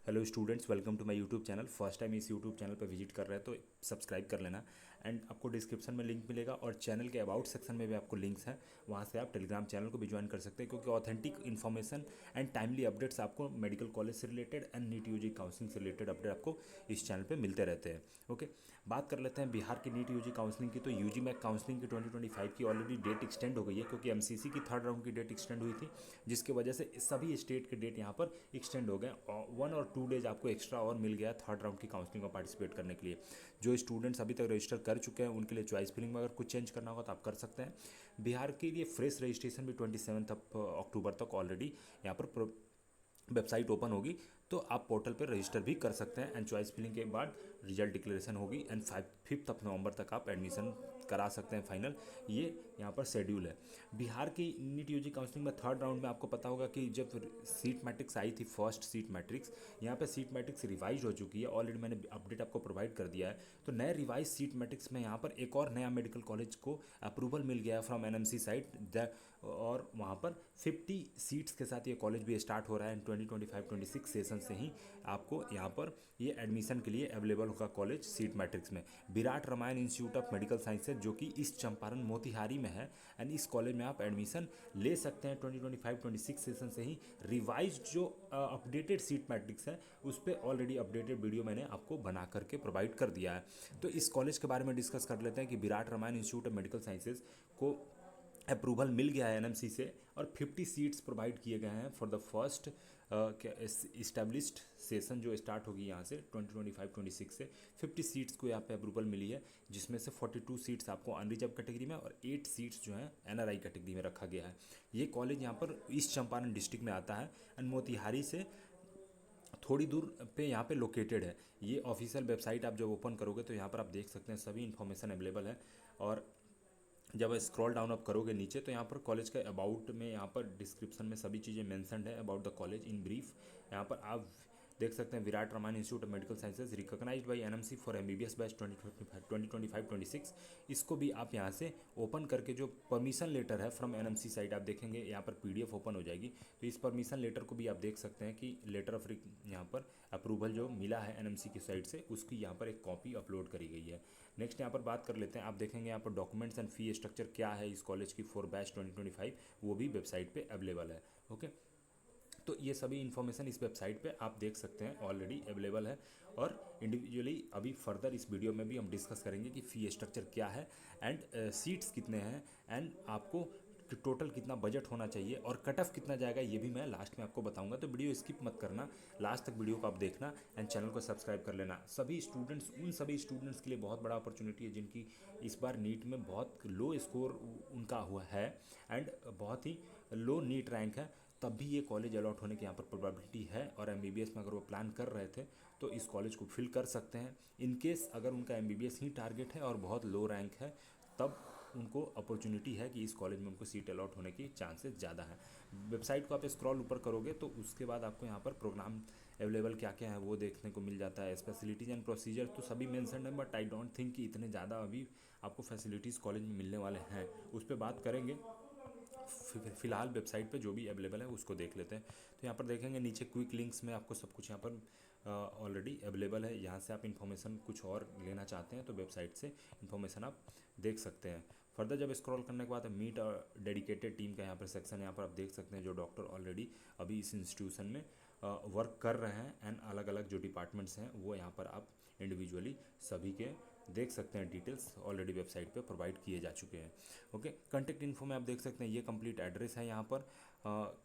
Hello students, welcome to my YouTube channel. First time इस YouTube channel पर visit कर रहे हैं तो सब्सक्राइब कर लेना। एंड आपको डिस्क्रिप्शन में लिंक मिलेगा और चैनल के अबाउट सेक्शन में भी आपको लिंक्स हैं, वहाँ से आप टेलीग्राम चैनल को भी ज्वाइन कर सकते हैं, क्योंकि authentic information and timely updates आपको मेडिकल कॉलेज से related and NEET UG counselling से रिलेटेड अपडेट आपको इस चैनल पर मिलते रहते हैं। ओके, बात कर लेते हैं बिहार की नीट यूजी काउंसलिंग की। तो यूजी मैक काउंसलिंग की 2025 की ऑलरेडी डेट एक्सटेंड हो गई है, क्योंकि एमसीसी की थर्ड राउंड की डेट एक्सटेंड हुई थी, जिसकी वजह से सभी स्टेट के डेट यहाँ पर एक्सटेंड हो गए और 1 और 2 डेज आपको एक्स्ट्रा और मिल गया थर्ड राउंड की काउंसलिंग में पार्टिसिपेट करने के लिए। जो स्टूडेंट्स अभी तक रजिस्टर कर चुके हैं उनके लिए चॉइस फिलिंग में अगर कुछ चेंज करना होगा तो आप कर सकते हैं। बिहार के लिए फ्रेश रजिस्ट्रेशन भी 27 अक्टूबर तक ऑलरेडी यहाँ पर वेबसाइट ओपन होगी, तो आप पोर्टल पर रजिस्टर भी कर सकते हैं। एंड चॉइस फिलिंग के बाद रिजल्ट डिक्लेरेशन होगी एंड 5 नवंबर तक आप एडमिशन करा सकते हैं फाइनल। ये यहाँ पर शेड्यूल है। बिहार की नीट यूजी काउंसलिंग में थर्ड राउंड में आपको पता होगा कि जब सीट मैट्रिक्स आई थी, फर्स्ट सीट मैट्रिक्स, यहाँ पे सीट मैट्रिक्स रिवाइज हो चुकी है। ऑलरेडी मैंने अपडेट आपको प्रोवाइड कर दिया है। तो नए रिवाइज सीट मैट्रिक्स में यहाँ पर एक और नया मेडिकल कॉलेज को अप्रूवल मिल गया है फ्रॉम एनएमसी साइड, और वहाँ पर 50 सीट्स के साथ ये कॉलेज भी स्टार्ट हो रहा है। 2025-26 सेशन से ही आपको यहाँ पर ये एडमिशन के लिए अवेलेबल होगा कॉलेज सीट मैट्रिक्स में। Virat Ramayan institute of medical sciences, जो कि इस चंपारण मोतिहारी में है, एंड इस कॉलेज में आप एडमिशन ले सकते हैं 2025-26 सेशन से ही। रिवाइज जो अपडेटेड सीट मैट्रिक्स है उस पर ऑलरेडी अपडेटेड वीडियो मैंने आपको बना करके प्रोवाइड कर दिया है। तो इस कॉलेज के बारे में डिस्कस कर लेते हैं कि Virat Ramayan institute of medical sciences को अप्रूवल मिल गया है एनएमसी से, और 50 सीट्स प्रोवाइड किए गए हैं for the first established session जो स्टार्ट होगी यहाँ से 2025-26 से। 50 सीट्स को यहाँ पे अप्रूवल मिली है, जिसमें से 42 सीट्स आपको अनरिजर्व कैटेगरी में और 8 सीट्स जो हैं एनआरआई कैटेगरी में रखा गया है। ये कॉलेज यहाँ पर ईस्ट चंपारण डिस्ट्रिक्ट में आता है एंड मोतिहारी से थोड़ी दूर पे यहाँ पे लोकेटेड है। ये ऑफिशियल वेबसाइट आप जब ओपन करोगे तो यहाँ पर आप देख सकते हैं सभी इन्फॉर्मेशन अवेलेबल है। और जब स्क्रॉल डाउन आप करोगे नीचे तो यहाँ पर कॉलेज का अबाउट में, यहाँ पर डिस्क्रिप्शन में सभी चीज़ें मेंशन्ड है about the college in brief. यहाँ पर आप देख सकते हैं Virat Ramayan institute of medical sciences recognised by NMC for MBBS batch 2025-26। इसको भी आप यहाँ से ओपन करके जो परमिशन लेटर है फ्रॉम एनएमसी साइड आप देखेंगे, यहाँ पर पीडीएफ ओपन हो जाएगी। तो इस परमिशन लेटर को भी आप देख सकते हैं कि लेटर ऑफ यहाँ पर अप्रूवल जो मिला है एनएमसी की साइड से, उसकी यहाँ पर एक कॉपी अपलोड करी गई है। नेक्स्ट यहाँ पर बात कर लेते हैं। आप देखेंगे यहाँ पर डॉक्यूमेंट्स एंड फी स्ट्रक्चर क्या है इस कॉलेज की फॉर बैच 2025, वो भी वेबसाइट पे अवेलेबल है। ओके, तो ये सभी इन्फॉर्मेशन इस वेबसाइट पे आप देख सकते हैं, ऑलरेडी अवेलेबल है। और इंडिविजुअली अभी फर्दर इस वीडियो में भी हम डिस्कस करेंगे कि फ़ी स्ट्रक्चर क्या है एंड सीट्स कितने हैं एंड आपको टोटल कितना बजट होना चाहिए और कट ऑफ कितना जाएगा, ये भी मैं लास्ट में आपको बताऊंगा। तो वीडियो स्किप मत करना, लास्ट तक वीडियो को आप देखना एंड चैनल को सब्सक्राइब कर लेना। सभी स्टूडेंट्स, उन सभी स्टूडेंट्स के लिए बहुत बड़ा अपॉर्चुनिटी है जिनकी इस बार नीट में बहुत लो स्कोर उनका हुआ है एंड बहुत ही लो नीट रैंक है, तब भी ये कॉलेज अलॉट होने की यहाँ पर प्रोबेबिलिटी है। और एमबीबीएस में अगर वो प्लान कर रहे थे तो इस कॉलेज को फिल कर सकते हैं। इनकेस अगर उनका एमबीबीएस ही टारगेट है और बहुत लो रैंक है, तब उनको अपॉर्चुनिटी है कि इस कॉलेज में उनको सीट अलॉट होने की चांसेस ज़्यादा हैं। वेबसाइट को आप स्क्रॉल ऊपर करोगे तो उसके बाद आपको यहाँ पर प्रोग्राम अवेलेबल क्या क्या है वो देखने को मिल जाता है। फैसिलिटीज़ एंड प्रोसीजर तो सभी मेंशन है, बट आई डोंट थिंक कि इतने ज़्यादा अभी आपको फैसिलिटीज़ कॉलेज में मिलने वाले हैं, उस पर बात करेंगे। फिलहाल वेबसाइट पे जो भी अवेलेबल है उसको देख लेते हैं। तो यहाँ पर देखेंगे नीचे क्विक लिंक्स में आपको सब कुछ यहाँ पर ऑलरेडी अवेलेबल है। यहाँ से आप इन्फॉर्मेशन कुछ और लेना चाहते हैं तो वेबसाइट से इन्फॉर्मेशन आप देख सकते हैं। फर्दर जब स्क्रॉल करने के बाद मीट और डेडिकेटेड टीम का यहाँ पर सेक्शन, यहाँ पर आप देख सकते हैं जो डॉक्टर ऑलरेडी अभी इस इंस्टीट्यूशन में वर्क कर रहे हैं एंड अलग अलग जो डिपार्टमेंट्स हैं वो यहाँ पर आप इंडिविजुअली सभी के देख सकते हैं। डिटेल्स ऑलरेडी वेबसाइट पे प्रोवाइड किए जा चुके हैं। ओके, कॉन्टैक्ट इन्फो में आप देख सकते हैं ये कंप्लीट एड्रेस है यहाँ पर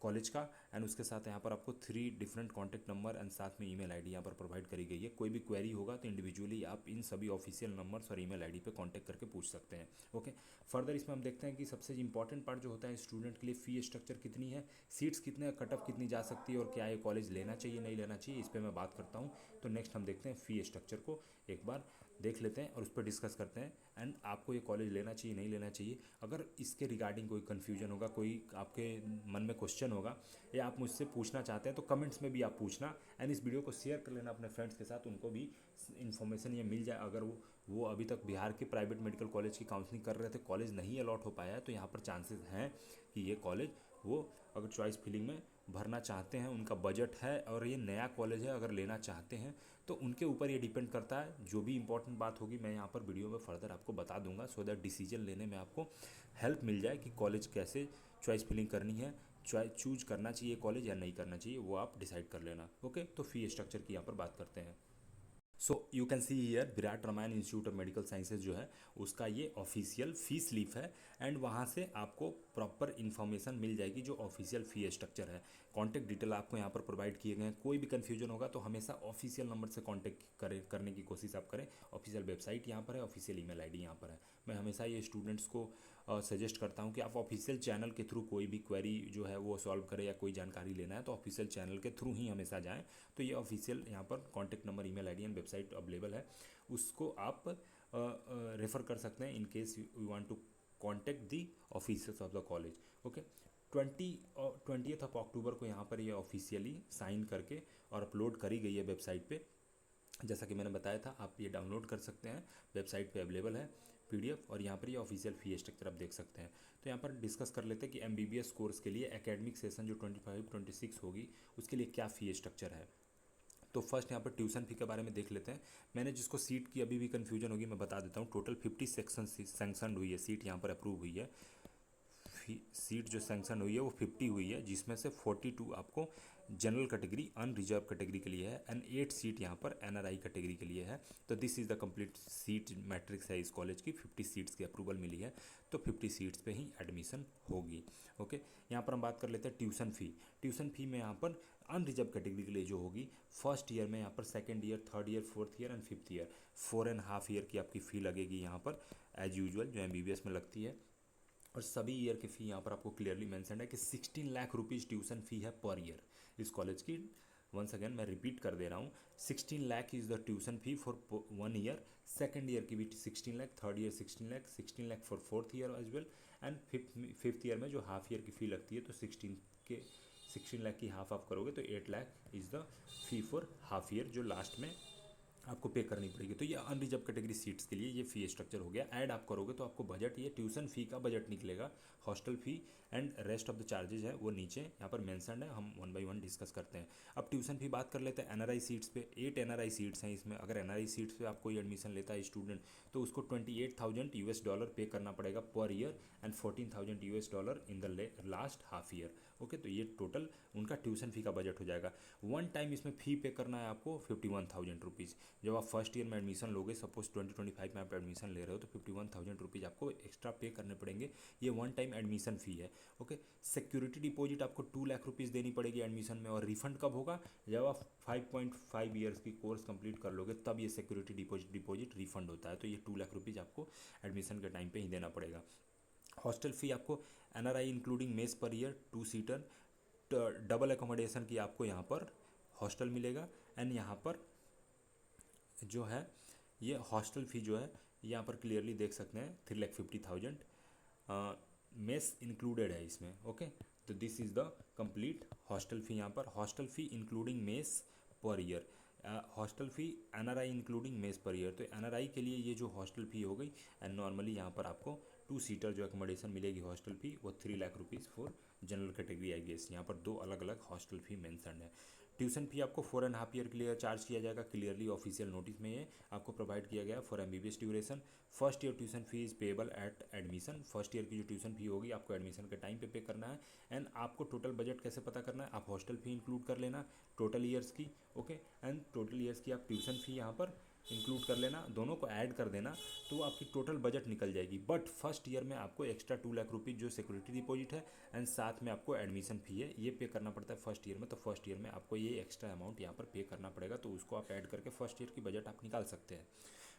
कॉलेज का, एंड उसके साथ यहाँ पर आपको 3 डिफरेंट कॉन्टैक्ट नंबर एंड साथ में ईमेल आईडी यहाँ पर प्रोवाइड करी गई है। कोई भी क्वेरी होगा तो इंडिविजुअली आप इन सभी ऑफिशियल नंबर्स और ईमेल आईडी पे कांटेक्ट करके पूछ सकते हैं। ओके, फर्दर इसमें हम देखते हैं कि सबसे इंपॉर्टेंट पार्ट जो होता है स्टूडेंट के लिए फ़ी स्ट्रक्चर कितनी है, सीट्स कितने, कट ऑफ कितनी जा सकती है और क्या ये कॉलेज लेना चाहिए नहीं लेना चाहिए, इस पर मैं बात करता हूँ। तो नेक्स्ट हम देखते हैं फ़ी स्ट्रक्चर को एक बार देख लेते हैं और उस पर डिस्कस करते हैं एंड आपको ये कॉलेज लेना चाहिए नहीं लेना चाहिए। अगर इसके रिगार्डिंग कोई कन्फ्यूजन होगा, कोई आपके मन में क्वेश्चन होगा या आप मुझसे पूछना चाहते हैं तो कमेंट्स में भी आप पूछना एंड इस वीडियो को शेयर कर लेना अपने फ्रेंड्स के साथ, उनको भी इन्फॉर्मेशन ये मिल जाए। अगर वो अभी तक बिहार के प्राइवेट मेडिकल कॉलेज की काउंसलिंग कर रहे थे, कॉलेज नहीं अलॉट हो पाया है, तो यहाँ पर चांसेस हैं कि ये कॉलेज वो अगर चॉइस फिलिंग में भरना चाहते हैं, उनका बजट है और ये नया कॉलेज है, अगर लेना चाहते हैं तो उनके ऊपर ये डिपेंड करता है। जो भी इंपॉर्टेंट बात होगी मैं यहाँ पर वीडियो में फर्दर आपको बता दूंगा, सो दैट डिसीजन लेने में आपको हेल्प मिल जाए कि कॉलेज कैसे चॉइस फिलिंग करनी है, चूज करना चाहिए कॉलेज या नहीं करना चाहिए, वो आप डिसाइड कर लेना। ओके, तो फी स्ट्रक्चर की यहाँ पर बात करते हैं। So you can see here Virat Ramayan institute of medical sciences जो है उसका ये ऑफिशियल फी स्लिप है, एंड वहाँ से आपको प्रॉपर इन्फॉर्मेशन मिल जाएगी जो ऑफिशियल फी स्ट्रक्चर है। कॉन्टैक्ट डिटेल आपको यहाँ पर प्रोवाइड किए गए हैं। कोई भी कन्फ्यूजन होगा तो हमेशा ऑफिशियल नंबर से कॉन्टैक्ट करने की कोशिश आप करें। ऑफिशियल वेबसाइट यहाँ पर है, ऑफिशियल ईमेल आईडी यहाँ पर है। मैं हमेशा ये स्टूडेंट्स को सजेस्ट करता हूँ कि आप ऑफिशियल चैनल के थ्रू कोई भी क्वेरी जो है वो सॉल्व करें या कोई जानकारी लेना है तो ऑफिशियल चैनल के थ्रू ही हमेशा जाएं। तो ये ऑफिशियल यहाँ पर contact number, email ID and website available है, उसको आप रेफ़र कर सकते हैं in case you want to contact the officers of the college. Okay, 20th of October को यहाँ पर ये ऑफिशियली साइन करके और अपलोड करी गई है वेबसाइट पे। जैसा कि मैंने बताया था, आप ये डाउनलोड कर सकते हैं, वेबसाइट पे अवेलेबल है PDF, और यहाँ पर ये ऑफिशियल फी स्ट्रक्चर आप देख सकते हैं। तो यहाँ पर डिस्कस कर लेते हैं कि MBBS कोर्स के लिए एकेडमिक सेशन जो 25-26 होगी उसके लिए क्या फ़ी स्ट्रक्चर है। तो फर्स्ट यहाँ पर ट्यूशन फ़ी के बारे में देख लेते हैं। मैंने जिसको सीट की अभी भी कन्फ्यूजन होगी मैं बता देता हूँ। टोटल 50 सेक्शन सैंक्शन हुई है, सीट यहाँ पर अप्रूव हुई है। सीट जो सैंक्शन हुई है वो 50 हुई है, जिसमें से 42 आपको जनरल कैटेगरी अनरिजर्व कैटेगरी के लिए है, एंड 8 सीट यहाँ पर NRI कैटेगरी के लिए है। तो this is the complete seat matrix है इस कॉलेज की। 50 सीट्स की अप्रूवल मिली है, तो 50 सीट्स पे ही एडमिशन होगी। ओके, यहाँ पर हम बात कर लेते हैं ट्यूशन फ़ी। ट्यूशन फ़ी में यहाँ पर अनरिजर्व कैटेगरी के लिए जो होगी, फर्स्ट ईयर में यहाँ पर, second year, third year, fourth year and fifth year, 4.5 year की आपकी फ़ी लगेगी यहाँ पर एज यूजुअल जो MBBS में लगती है। और सभी ईयर की फ़ी यहाँ पर आपको क्लियरली मेंशन है कि 16 लाख रुपीज़ ट्यूशन फ़ी है पर ईयर इस कॉलेज की। वंस अगेन मैं रिपीट कर दे रहा हूँ, 16 lakh is the tuition fee for 1 year, second year की भी 16 lakh, third year 16 lakh, 16 lakh for fourth year as well, and fifth year में जो हाफ ईयर की फ़ी लगती है तो 16 लाख की हाफ ऑफ करोगे तो 8 lakh is the fee for half year जो लास्ट में आपको पे करनी पड़ेगी। तो ये अनरिजर्व कैटेगरी सीट्स के लिए ये फ़ी स्ट्रक्चर हो गया। ऐड आप करोगे तो आपको बजट, ये ट्यूशन फ़ी का बजट निकलेगा, hostel fee and rest of the charges है वो नीचे यहाँ पर मेंशन्ड है, हम 1 बाय 1 डिस्कस करते हैं। अब ट्यूशन फ़ी बात कर लेते हैं NRI सीट्स पे। 8 NRI सीट्स हैं इसमें। अगर NRI सीट्स पे आप कोई एडमिशन लेता है स्टूडेंट तो उसको $28,000 पे करना पड़ेगा per year, and $14,000 in the last half year. Okay, तो ये टोटल उनका ट्यूशन फ़ी का बजट हो जाएगा। वन टाइम इसमें फ़ी पे करना है आपको 51,000 रुपीज़। जब आप फर्स्ट ईयर में एडमिशन लोगे, सपोज 2025 में आप एडमिशन ले रहे हो तो 51,000 रुपीज़ आपको एक्स्ट्रा पे करने पड़ेंगे। ये वन टाइम एडमिशन फ़ी है। ओके, सिक्योरिटी डिपॉजिट आपको 2 लाख रुपीज़ देनी पड़ेगी एडमिशन में, और रिफंड कब होगा, जब आप 5.5 ईयर्स की कोर्स कंप्लीट कर लोगे तब ये सिक्योरिटी डिपॉजिट रिफंड होता है। तो ये 2 लाख रुपीज़ आपको एडमिशन के टाइम पे ही देना पड़ेगा। हॉस्टल फ़ी आपको NRI including mess per year 2 seater, double accommodation की आपको यहाँ पर हॉस्टल मिलेगा, एंड यहाँ पर जो है ये हॉस्टल फ़ी जो है यहाँ पर क्लियरली देख सकते हैं 3,50,000 मेस इंक्लूडेड है इसमें। ओके, तो this is the complete hostel fee. यहाँ पर hostel fee including mess per year, hostel fee NRI including mess per year. तो NRI के लिए ये जो हॉस्टल फ़ी हो गई, एंड नॉर्मली यहाँ पर आपको 2 सीटर जो एकोमोडेशन मिलेगी हॉस्टल फ़ी वो 3 lakh rupees for general category I guess. यहाँ पर 2 अलग अलग हॉस्टल फ़ी मेंशन है। ट्यूशन फ़ी आपको 4.5 ईयर के लिए चार्ज किया जाएगा, क्लियरली ऑफिशियल नोटिस में ये आपको प्रोवाइड किया गया for MBBS duration. First year tuition fee is payable eight admission. First year की जो ट्यूशन फी होगी आपको एडमिशन के टाइम पे करना है। एंड आपको टोटल बजट कैसे पता करना है, आप हॉस्टल फी इंक्लूड कर लेना टोटल ईयर्स की। ओके, एंड टोटल ईयर्स की आप ट्यूशन फी यहाँ पर इंक्लूड कर लेना, दोनों को ऐड कर देना तो आपकी टोटल बजट निकल जाएगी। बट फर्स्ट ईयर में आपको एक्स्ट्रा 2 लाख रुपीज़ जो सिक्योरिटी डिपॉजिट है एंड साथ में आपको एडमिशन फ़ी है ये पे करना पड़ता है फर्स्ट ईयर में। तो फर्स्ट ईयर में आपको ये एक्स्ट्रा अमाउंट यहाँ पर पे करना पड़ेगा, तो उसको आप ऐड करके फर्स्ट ईयर की बजट आप निकाल सकते हैं।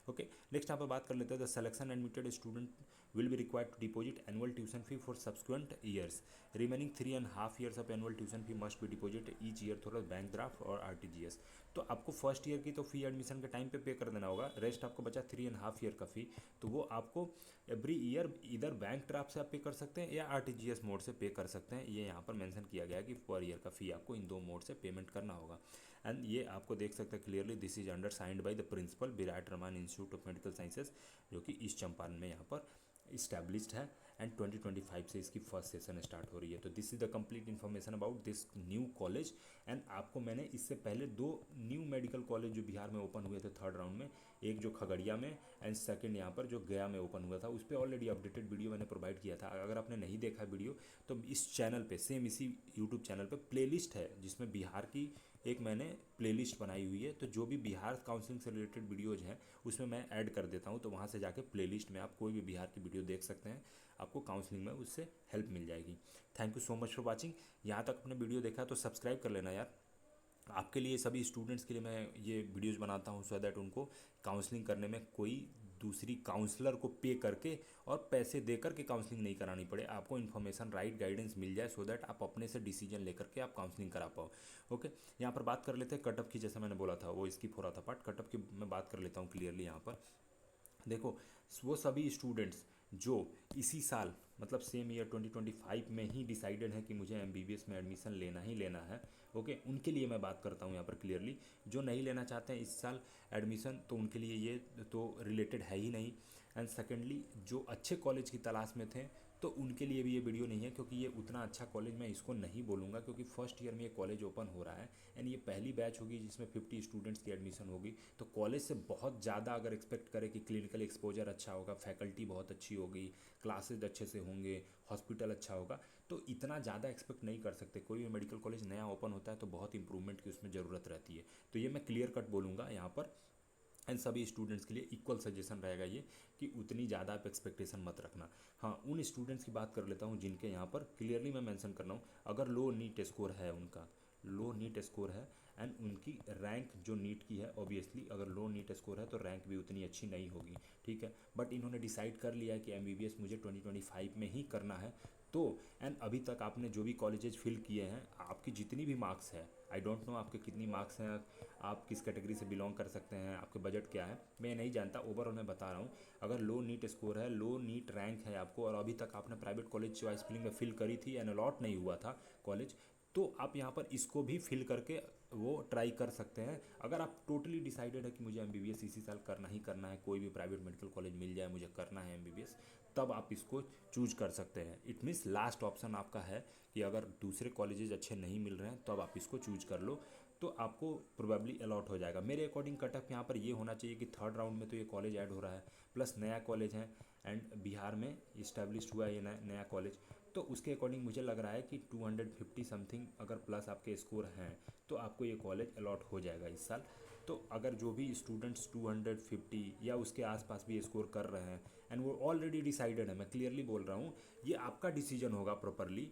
ओके, नेक्स्ट यहाँ पर बात कर लेते हैं the selection admitted student will be required to deposit annual tuition fee for subsequent years. Remaining 3.5 years of annual tuition fee must be deposited each year through bank draft और RTGS। तो आपको first year की तो फ़ी admission के time पे कर देना होगा, रेस्ट आपको बचा 3.5 ईयर का फ़ी, तो वो आपको एवरी ईयर इधर बैंक ड्राफ्ट से आप पे कर सकते हैं या RTGS मोड से पे कर सकते हैं। ये यहाँ पर मेंशन किया गया है कि पर ईयर का फ़ी आपको इन 2 मोड से पेमेंट करना होगा। एंड ये आपको देख सकते हैं clearly, this is undersigned by the principal Virat Raman institute of medical sciences, जो कि ईस्ट चंपारण में यहाँ पर इस्टेब्लिश्ड है एंड 2025 से इसकी फर्स्ट सेशन स्टार्ट हो रही है। तो this is the complete information about this new college. And आपको मैंने इससे पहले 2 न्यू मेडिकल कॉलेज जो बिहार में ओपन हुए थे थर्ड राउंड में, एक जो खगड़िया में एंड सेकंड यहाँ पर जो गया में ओपन हुआ था, उस पर ऑलरेडी अपडेटेड वीडियो मैंने प्रोवाइड किया था। अगर आपने नहीं देखा वीडियो तो इस चैनल पे, सेम इसी यूट्यूब चैनल पे प्लेलिस्ट है जिसमें बिहार की एक मैंने प्लेलिस्ट बनाई हुई है। तो जो भी बिहार काउंसलिंग से रिलेटेड वीडियोज़ हैं उसमें मैं ऐड कर देता हूँ, तो वहाँ से जाके प्लेलिस्ट में आप कोई भी बिहार की वीडियो देख सकते हैं, आपको काउंसलिंग में उससे हेल्प मिल जाएगी। Thank you so much for watching. यहाँ तक अपने वीडियो देखा तो सब्सक्राइब कर लेना यार। आपके लिए, सभी स्टूडेंट्स के लिए मैं ये वीडियोज़ बनाता हूँ सो दैट उनको काउंसलिंग करने में कोई दूसरी काउंसलर को पे करके और पैसे दे करके काउंसलिंग नहीं करानी पड़े, आपको इन्फॉर्मेशन राइट गाइडेंस मिल जाए सो दैट आप अपने से डिसीजन लेकर के आप काउंसलिंग करा पाओ। ओके, यहाँ पर बात कर लेते हैं कटअप की। जैसे मैंने बोला था वो स्किप हो रहा था पार्ट, कटअप की मैं बात कर लेता हूँ क्लियरली। यहाँ पर देखो, वो सभी स्टूडेंट्स जो इसी साल मतलब सेम ईयर 2025 में ही डिसाइडेड है कि मुझे एमबीबीएस में एडमिशन लेना ही लेना है, ओके, उनके लिए मैं बात करता हूँ यहाँ पर क्लियरली। जो नहीं लेना चाहते हैं इस साल एडमिशन, तो उनके लिए ये तो रिलेटेड है ही नहीं। एंड सेकेंडली, जो अच्छे कॉलेज की तलाश में थे तो उनके लिए भी ये वीडियो नहीं है, क्योंकि ये उतना अच्छा कॉलेज मैं इसको नहीं बोलूँगा, क्योंकि फर्स्ट ईयर में ये कॉलेज ओपन हो रहा है एंड ये पहली बैच होगी जिसमें 50 स्टूडेंट्स की एडमिशन होगी। तो कॉलेज से बहुत ज़्यादा अगर एक्सपेक्ट करें कि क्लिनिकल एक्सपोजर अच्छा होगा, फैकल्टी बहुत अच्छी होगी, क्लासेज अच्छे से होंगे, हॉस्पिटल अच्छा होगा, तो इतना ज़्यादा एक्सपेक्ट नहीं कर सकते। कोई भी मेडिकल कॉलेज नया ओपन होता है तो बहुत इंप्रूवमेंट की उसमें ज़रूरत रहती है। तो ये मैं क्लियर कट बोलूँगा यहाँ पर। एंड सभी स्टूडेंट्स के लिए इक्वल सजेशन रहेगा ये कि उतनी ज़्यादा आप एक्सपेक्टेशन मत रखना। हाँ, उन स्टूडेंट्स की बात कर लेता हूँ जिनके यहाँ पर क्लियरली मैं मेंशन कर रहा हूँ, अगर लो नीट स्कोर है, उनका लो नीट स्कोर है एंड उनकी रैंक जो नीट की है, ऑब्वियसली अगर लो नीट स्कोर है तो रैंक भी उतनी अच्छी नहीं होगी, ठीक है। बट इन्होंने डिसाइड कर लिया है कि एमबीबीएस मुझे 2025 में ही करना है। तो एंड अभी तक आपने जो भी कॉलेजेस फिल किए हैं, आपकी जितनी भी मार्क्स है, आई डोंट नो आपके कितनी मार्क्स हैं, आप किस कैटेगरी से बिलोंग कर सकते हैं, आपके बजट क्या है, मैं नहीं जानता, ओवरऑल मैं बता रहा हूँ। अगर लो नीट स्कोर है, लो नीट रैंक है आपको, और अभी तक आपने प्राइवेट कॉलेज चॉइस फिलिंग में फिल करी थी एंड अलॉट नहीं हुआ था कॉलेज, तो आप यहाँ पर इसको भी फिल करके वो ट्राई कर सकते हैं। अगर आप टोटली डिसाइडेड है कि मुझे एमबीबीएस इसी साल करना ही करना है, कोई भी प्राइवेट मेडिकल कॉलेज मिल जाए मुझे करना है एमबीबीएस, तब आप इसको चूज कर सकते हैं। इट मीन्स लास्ट ऑप्शन आपका है कि अगर दूसरे कॉलेजेस अच्छे नहीं मिल रहे हैं तब आप इसको चूज कर लो, तो आपको प्रोबेबली अलॉट हो जाएगा। मेरे अकॉर्डिंग कटअप यहाँ पर ये होना चाहिए कि थर्ड राउंड में तो ये कॉलेज ऐड हो रहा है, प्लस नया कॉलेज है एंड बिहार में इस्टेब्लिश्ड हुआ है ये नया कॉलेज, तो उसके अकॉर्डिंग मुझे लग रहा है कि 250 समथिंग अगर प्लस आपके स्कोर हैं तो आपको ये कॉलेज अलॉट हो जाएगा इस साल। तो अगर जो भी स्टूडेंट्स 250 या उसके आसपास भी स्कोर कर रहे हैं एंड वो ऑलरेडी डिसाइडेड है, मैं क्लियरली बोल रहा हूँ, ये आपका डिसीजन होगा प्रॉपरली।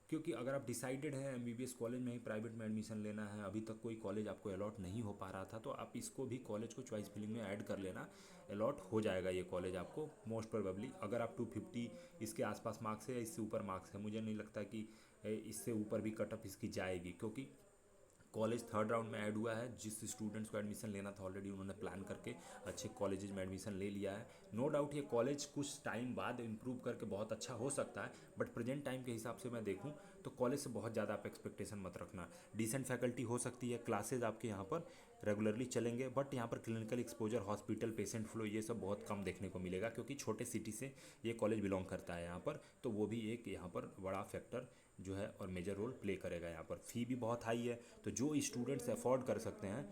क्योंकि अगर आप डिसाइडेड है एमबीबीएस कॉलेज में ही प्राइवेट में एडमिशन लेना है, अभी तक कोई कॉलेज आपको अलॉट नहीं हो पा रहा था, तो आप इसको भी कॉलेज को चॉइस फिलिंग में ऐड कर लेना, अलॉट हो जाएगा ये कॉलेज आपको मोस्ट प्रोबेबली। अगर आप 250 इसके आसपास मार्क्स है या इससे ऊपर मार्क्स है, मुझे नहीं लगता कि इससे ऊपर भी कटअप इसकी जाएगी, क्योंकि कॉलेज थर्ड राउंड में ऐड हुआ है। जिस स्टूडेंट्स को एडमिशन लेना था ऑलरेडी उन्होंने प्लान करके अच्छे कॉलेजेस में एडमिशन ले लिया है। नो डाउट ये कॉलेज कुछ टाइम बाद इंप्रूव करके बहुत अच्छा हो सकता है, बट प्रेजेंट टाइम के हिसाब से मैं देखूं तो कॉलेज से बहुत ज़्यादा आप एक्सपेक्टेशन मत रखना। डिसेंट फैकल्टी हो सकती है, क्लासेज आपके यहाँ पर रेगुलरली चलेंगे, बट यहाँ पर clinical exposure, hospital, patient flow ये सब बहुत कम देखने को मिलेगा, क्योंकि छोटे सिटी से ये कॉलेज बिलोंग करता है यहाँ पर, तो वो भी एक यहाँ पर बड़ा फैक्टर जो है और मेजर रोल प्ले करेगा। यहाँ पर फ़ी भी बहुत हाई है, तो जो स्टूडेंट्स अफोर्ड कर सकते हैं,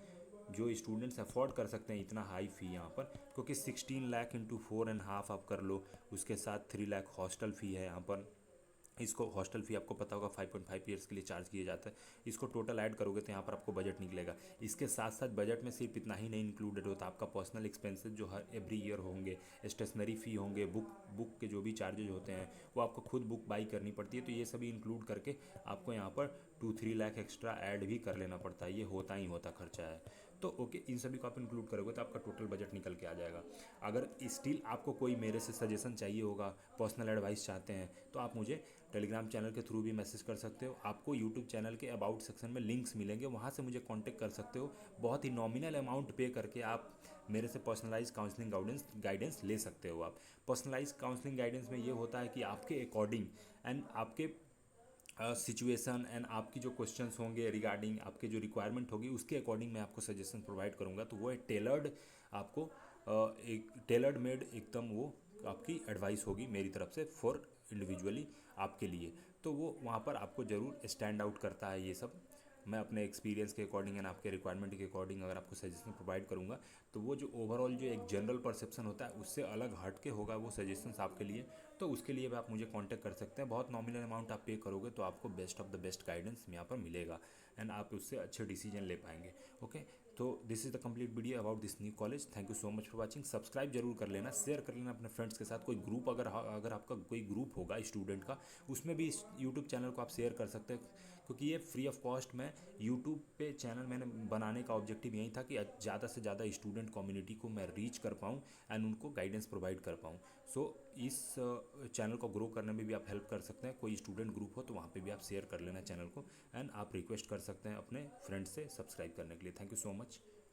जो स्टूडेंट्स अफोर्ड कर सकते हैं इतना हाई फ़ी यहाँ पर, क्योंकि 16 लाख इंटू 4.5 आप कर लो, उसके साथ 3 लाख हॉस्टल फ़ी है यहाँ पर। इसको हॉस्टल फ़ी आपको पता होगा 5.5 ईयर्स के लिए चार्ज किया जाता है, इसको टोटल ऐड करोगे तो यहाँ पर आपको बजट निकलेगा। इसके साथ साथ बजट में सिर्फ इतना ही नहीं इंक्लूडेड होता, आपका पर्सनल एक्सपेंसेस जो हर एवरी ईयर होंगे, स्टेशनरी फ़ी होंगे, बुक के जो भी चार्जेज होते हैं वो आपको खुद बुक बाई करनी पड़ती है, तो ये सभी इंक्लूड करके आपको यहाँ पर 2-3 लाख एक्स्ट्रा ऐड भी कर लेना पड़ता है, ये होता ही होता खर्चा है। तो ओके, इन सभी को आप इंक्लूड करोगे तो आपका टोटल बजट निकल के आ जाएगा। अगर स्टिल आपको कोई मेरे से सजेशन चाहिए होगा, पर्सनल एडवाइस चाहते हैं, तो आप मुझे टेलीग्राम चैनल के थ्रू भी मैसेज कर सकते हो। आपको यूट्यूब चैनल के अबाउट सेक्शन में लिंक्स मिलेंगे, वहाँ से मुझे कांटेक्ट कर सकते हो। बहुत ही नॉमिनल अमाउंट पे करके आप मेरे से पर्सनलाइज काउंसलिंग गाइडेंस ले सकते हो। आप पर्सनलाइज काउंसलिंग गाइडेंस में ये होता है कि आपके अकॉर्डिंग एंड आपके सिचुएशन एंड आपकी जो क्वेश्चंस होंगे रिगार्डिंग आपके जो रिक्वायरमेंट होगी उसके अकॉर्डिंग मैं आपको सजेशन प्रोवाइड करूंगा। तो वो है टेलर्ड, आपको एक टेलर्ड मेड एकदम वो आपकी एडवाइस होगी मेरी तरफ से फॉर इंडिविजुअली आपके लिए। तो वो वहाँ पर आपको ज़रूर स्टैंड आउट करता है ये सब। मैं अपने एक्सपीरियंस के अकॉर्डिंग एंड आपके रिक्वायरमेंट के अकॉर्डिंग अगर आपको सजेशन प्रोवाइड करूँगा तो वो जो ओवरऑल जो एक जनरल परसेप्शन होता है उससे अलग हट के होगा वो सजेशंस आपके लिए। तो उसके लिए भी आप मुझे कांटेक्ट कर सकते हैं। बहुत नॉमिनल अमाउंट आप पे करोगे तो आपको best of the best guidance यहाँ पर मिलेगा एंड आप उससे अच्छे डिसीजन ले पाएंगे। ओके, तो this is the complete video about this new college. Thank you so much for watching. Subscribe जरूर कर लेना, शेयर कर लेना अपने फ्रेंड्स के साथ। कोई ग्रुप अगर आपका कोई ग्रुप होगा स्टूडेंट का, उसमें भी इस यूट्यूब चैनल को आप शेयर कर सकते हैं, क्योंकि ये फ्री ऑफ कॉस्ट में यूट्यूब पे चैनल मैंने बनाने का ऑब्जेक्टिव यही था कि ज़्यादा से ज़्यादा स्टूडेंट कम्युनिटी को मैं रीच कर पाऊँ एंड उनको गाइडेंस प्रोवाइड कर पाऊँ। सो इस चैनल को ग्रो करने में भी आप हेल्प कर सकते हैं। कोई स्टूडेंट ग्रुप हो तो वहाँ पे भी आप शेयर कर लेना चैनल को एंड आप रिक्वेस्ट कर सकते हैं अपने फ्रेंड्स से सब्सक्राइब करने के लिए। Thank you so much.